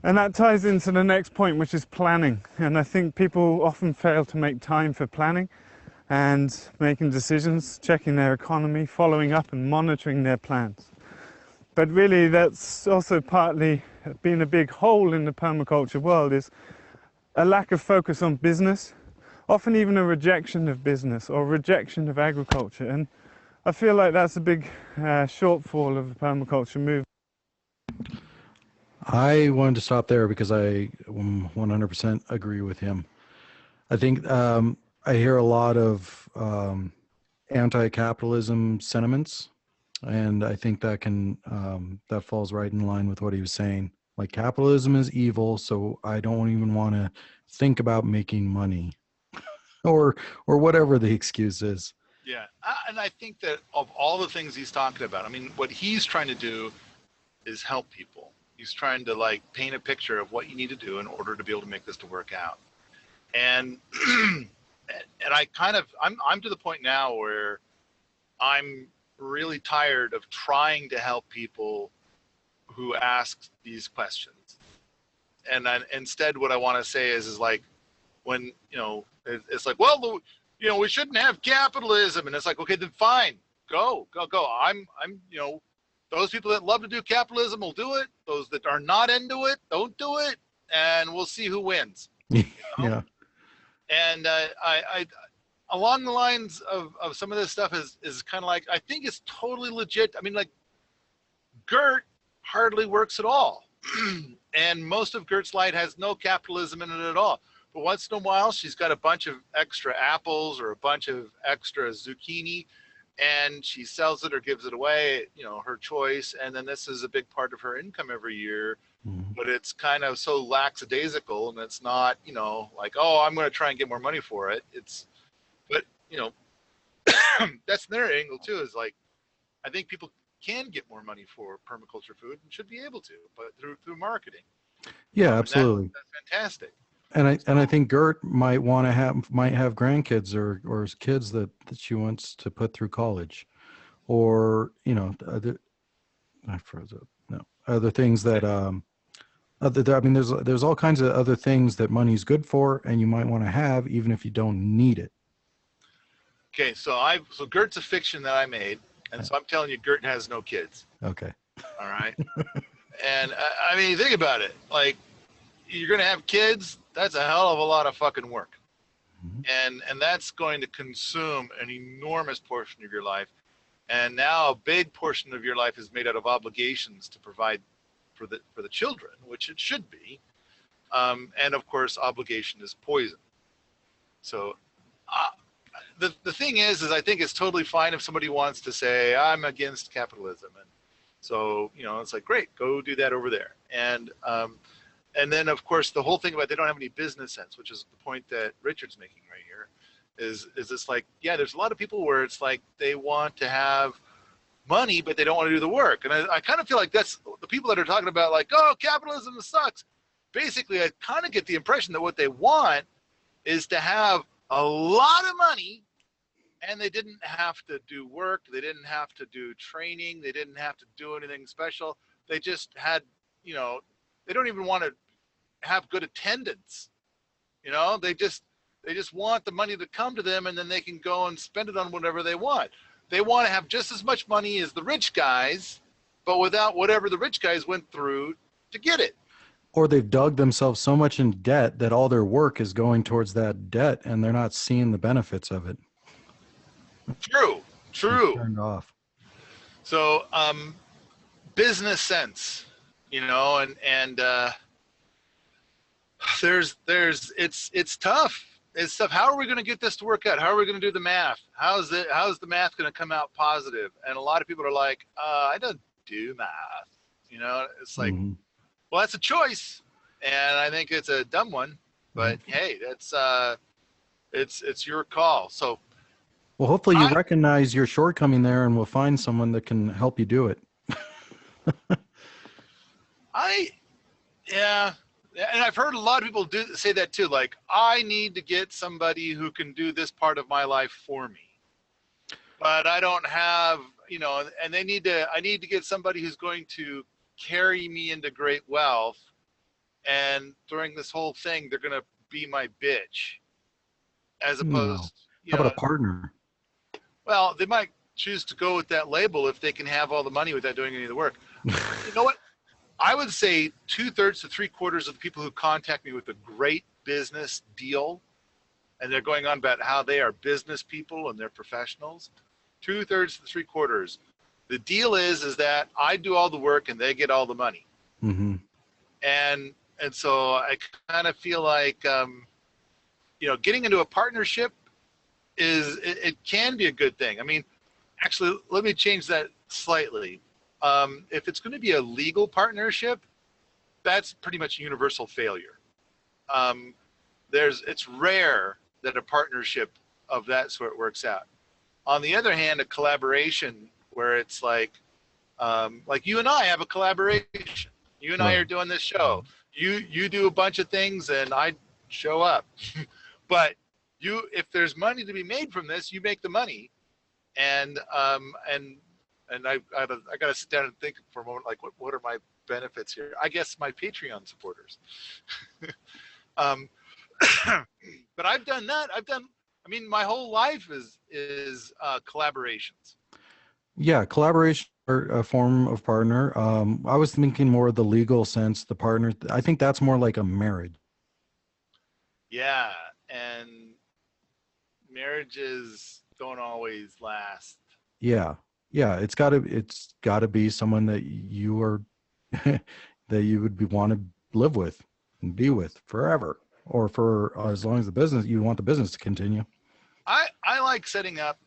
And that ties into the next point, which is planning. And I think people often fail to make time for planning and making decisions, checking their economy, following up and monitoring their plans. But really, that's also partly been a big hole in the permaculture world, is a lack of focus on business, often even a rejection of business or rejection of agriculture. And I feel like that's a big shortfall of the permaculture movement. I wanted to stop there because I 100% agree with him. I think I hear a lot of anti-capitalism sentiments, and I think that can that falls right in line with what he was saying. Like, capitalism is evil, so I don't even want to think about making money, or whatever the excuse is. Yeah, and I think that of all the things he's talking about, I mean, what he's trying to do is help people. He's trying to like paint a picture of what you need to do in order to be able to make this to work out. And and I'm to the point now where I'm really tired of trying to help people who ask these questions. And instead, what I want to say is like, when it's like, well, we shouldn't have capitalism, and it's like, okay, then fine, go. I'm those people that love to do capitalism will do it. Those that are not into it, don't do it, and we'll see who wins. Yeah. And I along the lines of some of this stuff is kind of like, I think it's totally legit. I mean, like, Gert hardly works at all. And most of Gert's light has no capitalism in it at all. But once in a while, she's got a bunch of extra apples or a bunch of extra zucchini, and she sells it or gives it away, her choice. And then this is a big part of her income every year. Mm-hmm. But it's kind of so lackadaisical, and it's not, like, oh, I'm going to try and get more money for it. But that's their angle too, is like, I think people can get more money for permaculture food and should be able to, but through marketing. Yeah, absolutely. That's fantastic. And I think Gert might have grandkids or kids that she wants to put through college, or other, I froze up. No, other things that I mean, there's all kinds of other things that money's good for, and you might want to have even if you don't need it. Okay, so Gert's a fiction that I made, and so I'm telling you, Gert has no kids. Okay. All right. And I mean, think about it. Like, you're going to have kids. That's a hell of a lot of fucking work. Mm-hmm. And that's going to consume an enormous portion of your life. And now a big portion of your life is made out of obligations to provide for the children, which it should be. And of course, obligation is poison. So the thing is I think it's totally fine if somebody wants to say, I'm against capitalism. And so, it's like, great, go do that over there. And then, of course, the whole thing about they don't have any business sense, which is the point that Richard's making right here, is it's like, yeah, there's a lot of people where it's like they want to have money, but they don't want to do the work. And I kind of feel like that's the people that are talking about, like, oh, capitalism sucks. Basically, I kind of get the impression that what they want is to have a lot of money, and they didn't have to do work. They didn't have to do training. They didn't have to do anything special. They just had, they don't even want to have good attendance. They just want the money to come to them, and then they can go and spend it on whatever they want. They want to have just as much money as the rich guys, but without whatever the rich guys went through to get it. Or they've dug themselves so much in debt that all their work is going towards that debt, and they're not seeing the benefits of it. True. Turned off. So, business sense, and it's tough. It's tough. How are we going to get this to work out? How are we going to do the math? How's the math going to come out positive? And a lot of people are like, I don't do math. It's like, mm-hmm. Well, that's a choice, and I think it's a dumb one. But mm-hmm. Hey, that's it's your call. So, well, hopefully you recognize your shortcoming there, and we'll find someone that can help you do it. Yeah, and I've heard a lot of people say that too. Like, I need to get somebody who can do this part of my life for me, but I don't have, and I need to get somebody who's going to carry me into great wealth, and during this whole thing, they're going to be my bitch, as No. opposed, you How about know, a partner? well, they might choose to go with that label if they can have all the money without doing any of the work. You know what? I would say 2/3 to 3/4 of the people who contact me with a great business deal, and they're going on about how they are business people and they're professionals. 2/3 to 3/4. The deal is that I do all the work and they get all the money. Mm-hmm. And so I kind of feel like, you know, getting into a partnership it can be a good thing. I mean, actually, let me change that slightly. If it's going to be a legal partnership, that's pretty much universal failure. It's rare that a partnership of that sort works out. On the other hand, a collaboration where it's like you and I have a collaboration. You and I are doing this show. You do a bunch of things and I show up. But if there's money to be made from this, you make the money. And I got to sit down and think for a moment, like what are my benefits here? I guess my Patreon supporters. But I've done that. I mean, my whole life is collaborations. Yeah, collaboration or a form of partner. I was thinking more of the legal sense, the partner. I think that's more like a marriage. Yeah, and marriages don't always last. Yeah. Yeah. It's gotta be someone that you are, that you would want to live with and be with forever, or for as long as you want the business to continue. I like setting up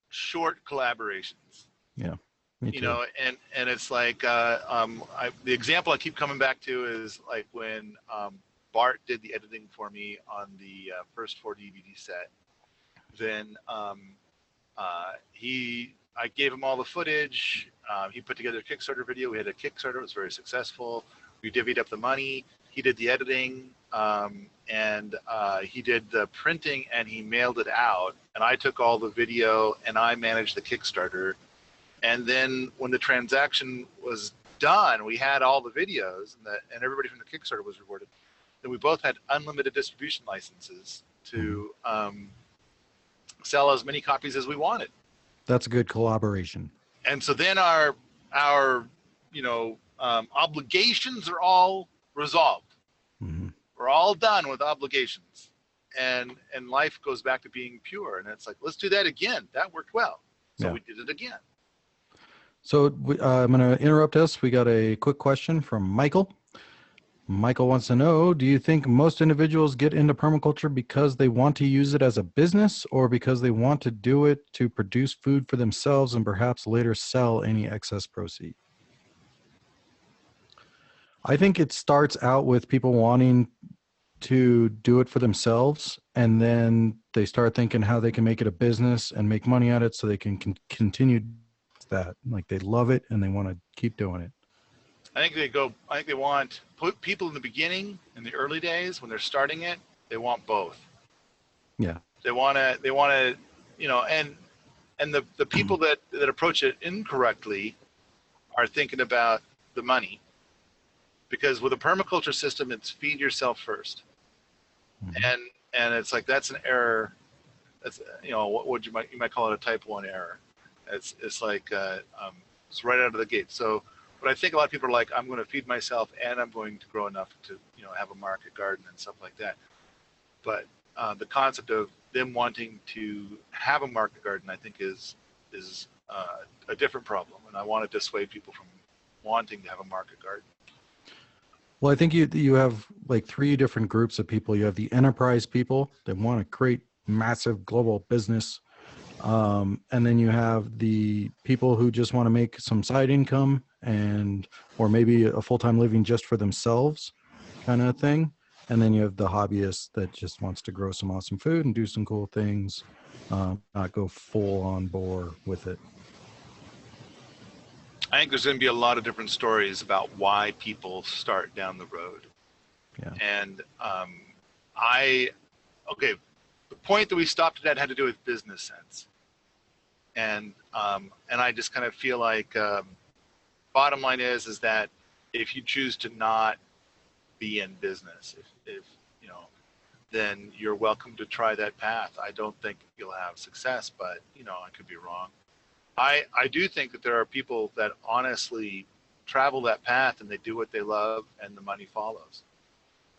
short collaborations. Yeah. Me too. You know, and it's like the example I keep coming back to is like when Bart did the editing for me on the first 4 DVD set. Then I gave him all the footage. He put together a Kickstarter video. We had a Kickstarter. It was very successful. We divvied up the money. He did the editing, and he did the printing, and he mailed it out. And I took all the video, and I managed the Kickstarter. And then when the transaction was done, we had all the videos, and everybody from the Kickstarter was rewarded. Then we both had unlimited distribution licenses to sell as many copies as we wanted. That's a good collaboration. And so then our obligations are all resolved. Mm-hmm. We're all done with obligations, and life goes back to being pure. And it's like, let's do that again. That worked well, so we did it again. So I'm going to interrupt us. We got a quick question from Michael. Michael wants to know, do you think most individuals get into permaculture because they want to use it as a business, or because they want to do it to produce food for themselves and perhaps later sell any excess proceeds? I think it starts out with people wanting to do it for themselves, and then they start thinking how they can make it a business and make money at it so they can continue that. Like, they love it and they want to keep doing it. I think they want people in the beginning, in the early days when they're starting it, they want both. Yeah. They want to, you know, and the people that approach it incorrectly are thinking about the money, because with a permaculture system, it's feed yourself first. Mm-hmm. And it's like, that's an error. That's, you know, what you might call it a type 1 error. It's like it's right out of the gate. So, but I think a lot of people are like, I'm going to feed myself and I'm going to grow enough to, you know, have a market garden and stuff like that. But the concept of them wanting to have a market garden, I think, is a different problem, and I want to dissuade people from wanting to have a market garden. Well, I think you have like 3 different groups of people. You have the enterprise people that want to create massive global business. And then you have the people who just want to make some side income or maybe a full-time living just for themselves kind of thing. And then you have the hobbyist that just wants to grow some awesome food and do some cool things, not go full on bore with it. I think there's going to be a lot of different stories about why people start down the road. Yeah. And the point that we stopped at had to do with business sense. And I just kind of feel like bottom line is that if you choose to not be in business. If you know, then you're welcome to try that path. I don't think you'll have success, but you know, I could be wrong. I do think that there are people that honestly travel that path and they do what they love and the money follows.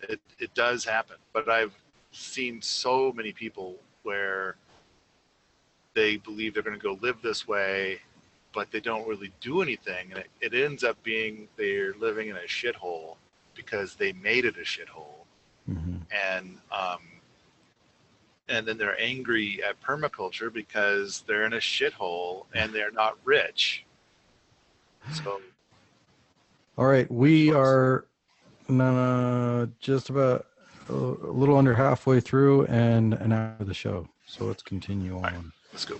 It does happen, but I've seen so many people where they believe they're going to go live this way, but they don't really do anything, and it ends up being they're living in a shithole because they made it a shithole, Mm-hmm. and then they're angry at permaculture because they're in a shithole and they're not rich. So, All right, we are just about a little under halfway through and an hour of the show. So let's continue on. all right, let's go.